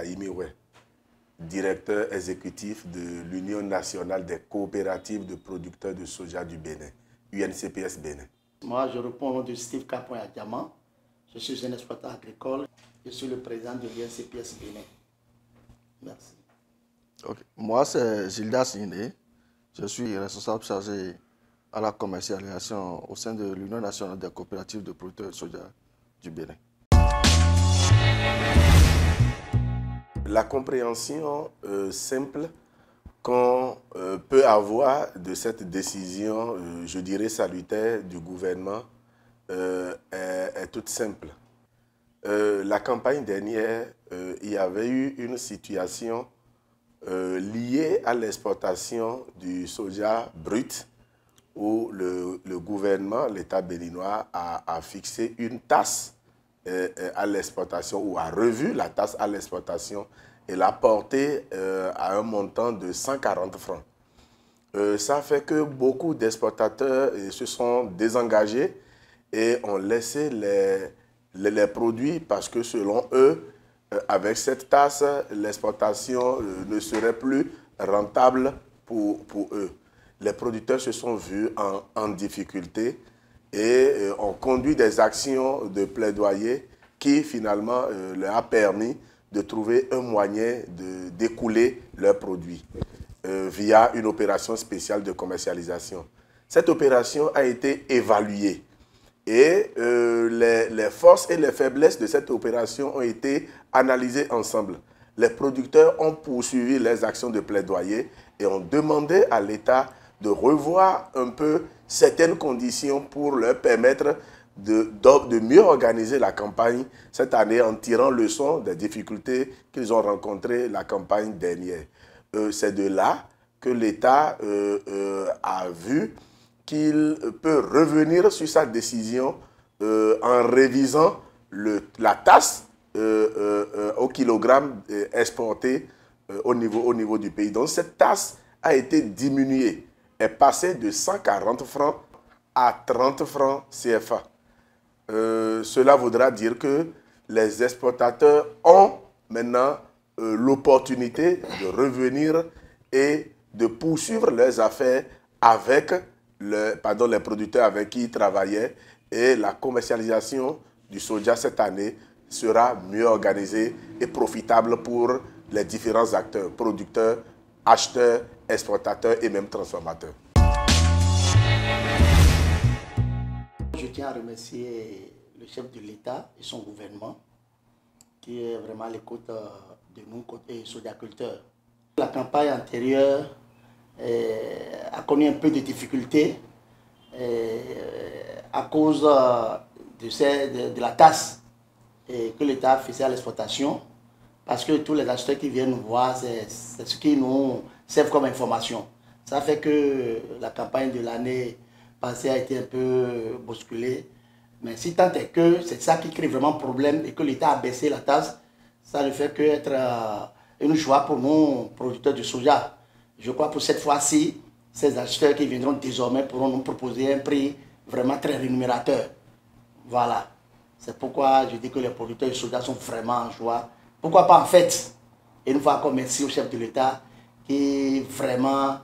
Aimiwe, directeur exécutif de l'Union nationale des coopératives de producteurs de soja du Bénin, UNCPS Bénin. Moi, je réponds au nom de Steve Kapoya Diamant. Je suis un exploitant agricole. Je suis le président de l'UNCPS Bénin. Merci. Okay. Moi, c'est Gilda Siné. Je suis responsable chargé à la commercialisation au sein de l'Union nationale des coopératives de producteurs de soja du Bénin. La compréhension simple qu'on peut avoir de cette décision, je dirais salutaire, du gouvernement est toute simple. La campagne dernière, il y avait eu une situation liée à l'exportation du soja brut où le gouvernement, l'État béninois, a fixé une taxe à l'exportation ou a revu la taxe à l'exportation et l'a portée à un montant de 140 francs. Ça fait que beaucoup d'exportateurs se sont désengagés et ont laissé les produits parce que selon eux, avec cette taxe, l'exportation ne serait plus rentable pour eux. Les producteurs se sont vus en difficulté et ont conduit des actions de plaidoyer qui finalement leur a permis de trouver un moyen d'écouler leurs produits via une opération spéciale de commercialisation. Cette opération a été évaluée et les forces et les faiblesses de cette opération ont été analysées ensemble. Les producteurs ont poursuivi les actions de plaidoyer et ont demandé à l'État de revoir un peu certaines conditions pour leur permettre de mieux organiser la campagne cette année en tirant leçon des difficultés qu'ils ont rencontrées la campagne dernière. C'est de là que l'État a vu qu'il peut revenir sur sa décision en révisant la taxe au kilogramme exporté au niveau du pays. Donc cette taxe a été diminuée, est passée de 140 francs à 30 francs CFA. Cela voudra dire que les exportateurs ont maintenant l'opportunité de revenir et de poursuivre leurs affaires avec les producteurs avec qui ils travaillaient, et la commercialisation du soja cette année sera mieux organisée et profitable pour les différents acteurs, producteurs, acheteurs, exportateurs et même transformateurs. Je tiens à remercier le chef de l'État et son gouvernement qui est vraiment à l'écoute de nous côté sojaculteurs. La campagne antérieure a connu un peu de difficultés à cause de la taxe que l'État faisait à l'exportation, parce que tous les acheteurs qui viennent nous voir, c'est ce qui nous servent comme information. Ça fait que la campagne de l'année passée a été un peu bousculée, mais si tant est que c'est ça qui crée vraiment problème et que l'État a baissé la taxe, ça ne fait qu'être une joie pour nous, producteurs de soja. Je crois que pour cette fois-ci, ces acheteurs qui viendront désormais pourront nous proposer un prix vraiment très rémunérateur. Voilà. C'est pourquoi je dis que les producteurs de soja sont vraiment en joie. Pourquoi pas en fait? Et nous fois encore merci au chef de l'État qui vraiment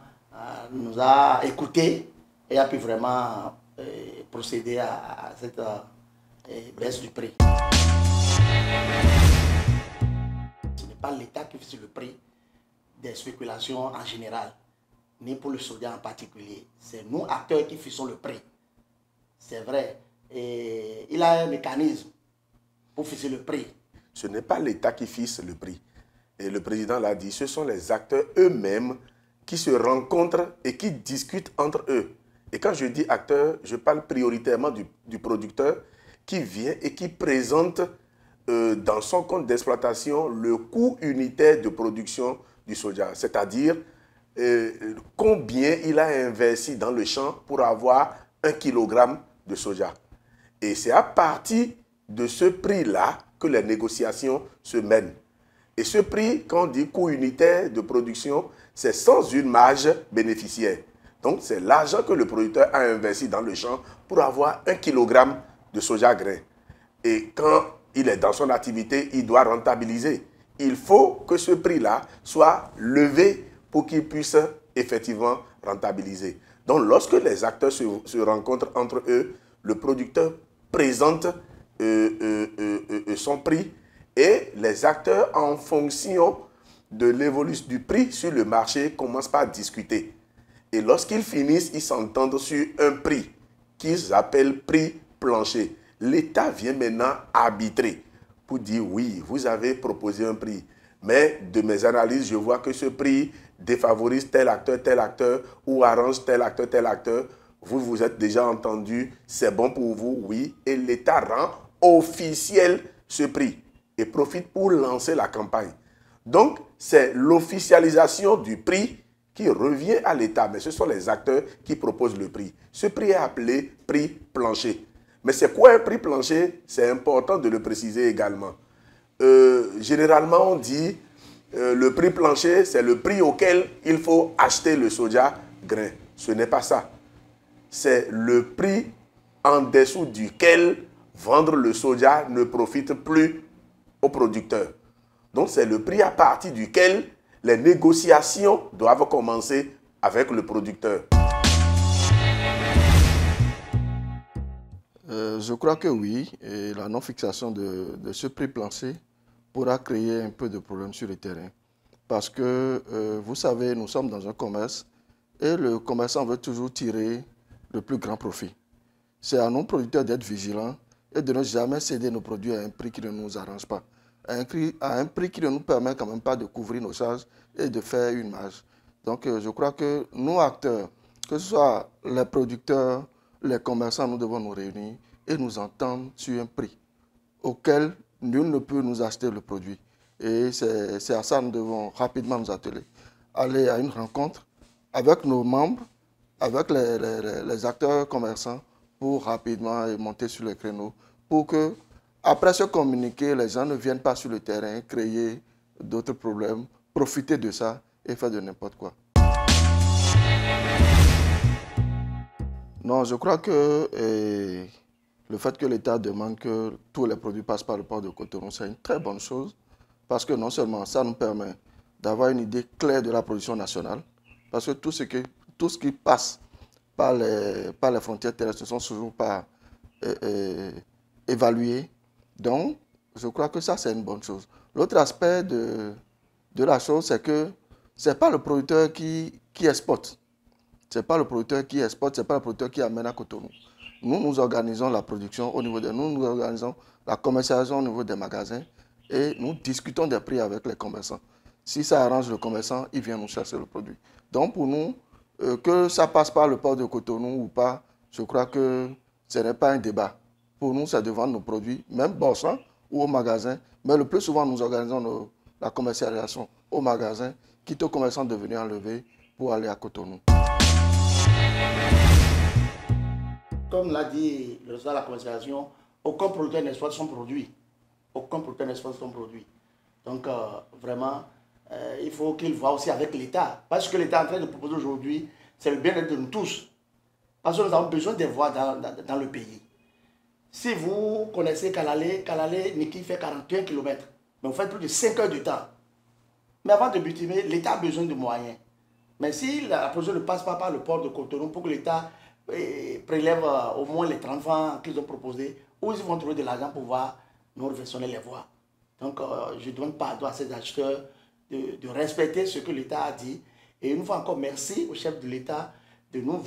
nous a écoutés et a pu vraiment procéder à cette baisse du prix. Ce n'est pas l'État qui fixe le prix des spéculations en général, ni pour le soja en particulier. C'est nous, acteurs, qui fixons le prix. C'est vrai. Et il a un mécanisme pour fixer le prix. Ce n'est pas l'État qui fixe le prix. Et le président l'a dit, ce sont les acteurs eux-mêmes qui se rencontrent et qui discutent entre eux. Et quand je dis acteur, je parle prioritairement du producteur qui vient et qui présente dans son compte d'exploitation le coût unitaire de production du soja, c'est-à-dire combien il a investi dans le champ pour avoir 1 kilogramme de soja. Et c'est à partir de ce prix-là que les négociations se mènent. Et ce prix, quand on dit coût unitaire de production, c'est sans une marge bénéficiaire. Donc, c'est l'argent que le producteur a investi dans le champ pour avoir 1 kilogramme de soja grain. Et quand il est dans son activité, il doit rentabiliser. il faut que ce prix-là soit levé pour qu'ils puissent effectivement rentabiliser. Donc, lorsque les acteurs se rencontrent entre eux, le producteur présente son prix et les acteurs, en fonction de l'évolution du prix sur le marché, commencent par discuter. Et lorsqu'ils finissent, ils s'entendent sur un prix qu'ils appellent prix plancher. L'État vient maintenant arbitrer pour dire oui, vous avez proposé un prix, mais de mes analyses, je vois que ce prix défavorise tel acteur, ou arrange tel acteur. Vous vous êtes déjà entendu, c'est bon pour vous, oui, et l'État rend officiel ce prix et profite pour lancer la campagne. Donc, c'est l'officialisation du prix qui revient à l'État, mais ce sont les acteurs qui proposent le prix. Ce prix est appelé prix plancher. Mais c'est quoi un prix plancher? C'est important de le préciser également. Généralement, on dit le prix plancher, c'est le prix auquel il faut acheter le soja grain. Ce n'est pas ça. C'est le prix en dessous duquel vendre le soja ne profite plus au producteur. Donc, c'est le prix à partir duquel les négociations doivent commencer avec le producteur. Je crois que oui, et la non-fixation de ce prix plancher pourra créer un peu de problèmes sur le terrain. Parce que, vous savez, nous sommes dans un commerce et le commerçant veut toujours tirer le plus grand profit. C'est à nos producteurs d'être vigilants et de ne jamais céder nos produits à un prix qui ne nous arrange pas. À un prix qui ne nous permet quand même pas de couvrir nos charges et de faire une marge. Donc, je crois que nous, acteurs, que ce soit les producteurs, les commerçants, nous devons nous réunir et nous entendre sur un prix auquel nul ne peut nous acheter le produit. Et c'est à ça que nous devons rapidement nous atteler. Aller à une rencontre avec nos membres, avec les acteurs commerçants pour rapidement monter sur les créneaux pour que, après ce communiqué, les gens ne viennent pas sur le terrain créer d'autres problèmes, profiter de ça et faire de n'importe quoi. Non, je crois que le fait que l'État demande que tous les produits passent par le port de Cotonou, c'est une très bonne chose parce que non seulement ça nous permet d'avoir une idée claire de la production nationale, parce que tout ce qui passe par les frontières terrestres ne sont toujours pas évalués. Donc, je crois que ça, c'est une bonne chose. L'autre aspect de la chose, c'est que ce n'est pas le producteur qui exporte. Ce n'est pas le producteur qui exporte, ce n'est pas le producteur qui amène à Cotonou. Nous organisons la production au niveau nous organisons la commercialisation au niveau des magasins et nous discutons des prix avec les commerçants. Si ça arrange le commerçant, il vient nous chercher le produit. Donc, pour nous, que ça passe par le port de Cotonou ou pas, je crois que ce n'est pas un débat. Pour nous, c'est de vendre nos produits, même bossant ou au magasin. Mais le plus souvent, nous organisons la commercialisation au magasin, quitte aux commerçants de venir enlever pour aller à Cotonou. Comme l'a dit le résultat de la commercialisation, aucun producteur n'exporte son produit. Aucun producteur n'exporte son produit. Donc, vraiment, il faut qu'il voit aussi avec l'État. Parce que l'État est en train de proposer aujourd'hui, c'est le bien-être de nous tous. Parce que nous avons besoin des voies dans le pays. Si vous connaissez Kalalé, Niki fait 41 km. Mais vous faites plus de 5 heures de temps. Mais avant de butimer, l'État a besoin de moyens. Mais si la production ne passe pas par le port de Cotonou pour que l'État prélève au moins les 30 francs qu'ils ont proposés, où ils vont trouver de l'argent pour pouvoir nous réfectionner les voies. Donc, je demande pardon à ces acheteurs de respecter ce que l'État a dit. Et une fois encore, merci au chef de l'État de nous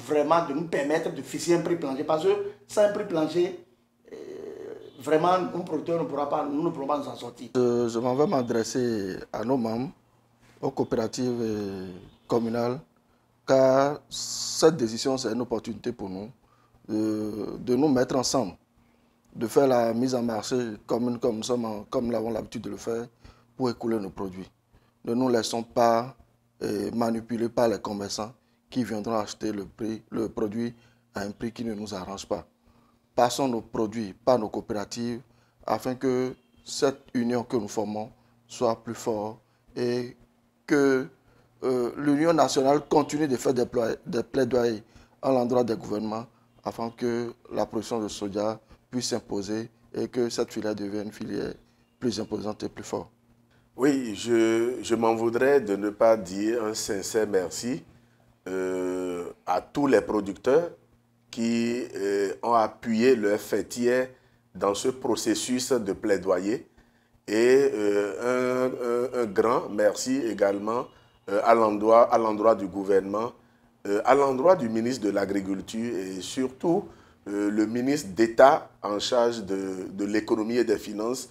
permettre de fixer un prix plancher. Parce que sans un prix plancher, vraiment, nous producteurs nous ne pourrons pas nous en sortir. Je m'en vais m'adresser à nos membres, aux coopératives communales, car cette décision, c'est une opportunité pour nous de nous mettre ensemble, de faire la mise en marché comme nous avons l'habitude de le faire pour écouler nos produits. Ne nous laissons pas manipuler par les commerçants qui viendront acheter le produit à un prix qui ne nous arrange pas. Passons nos produits par nos coopératives afin que cette union que nous formons soit plus forte et que l'Union nationale continue de faire des plaidoyers à l'endroit des gouvernements afin que la production de soja puisse s'imposer et que cette filière devienne une filière plus imposante et plus forte. Oui, je m'en voudrais de ne pas dire un sincère merci à tous les producteurs qui ont appuyé leur fêtière dans ce processus de plaidoyer. Et un grand merci également à l'endroit du gouvernement, à l'endroit du ministre de l'Agriculture et surtout le ministre d'État en charge de l'économie et des finances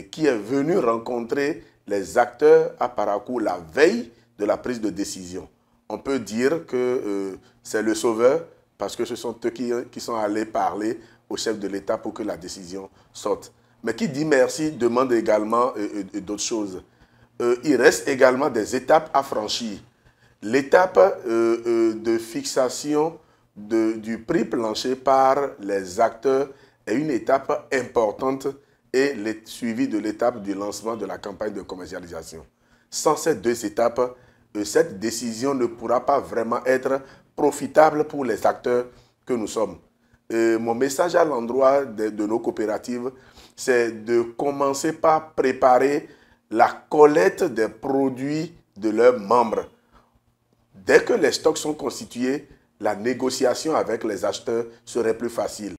qui est venu rencontrer les acteurs à Parakou la veille de la prise de décision. On peut dire que c'est le sauveur parce que ce sont eux qui sont allés parler au chef de l'État pour que la décision sorte. Mais qui dit merci demande également d'autres choses. Il reste également des étapes à franchir. L'étape de fixation du prix plancher par les acteurs est une étape importante et le suivi de l'étape du lancement de la campagne de commercialisation. Sans ces deux étapes, cette décision ne pourra pas vraiment être profitable pour les acteurs que nous sommes. Mon message à l'endroit de nos coopératives, c'est de commencer par préparer la collecte des produits de leurs membres. Dès que les stocks sont constitués, la négociation avec les acheteurs serait plus facile.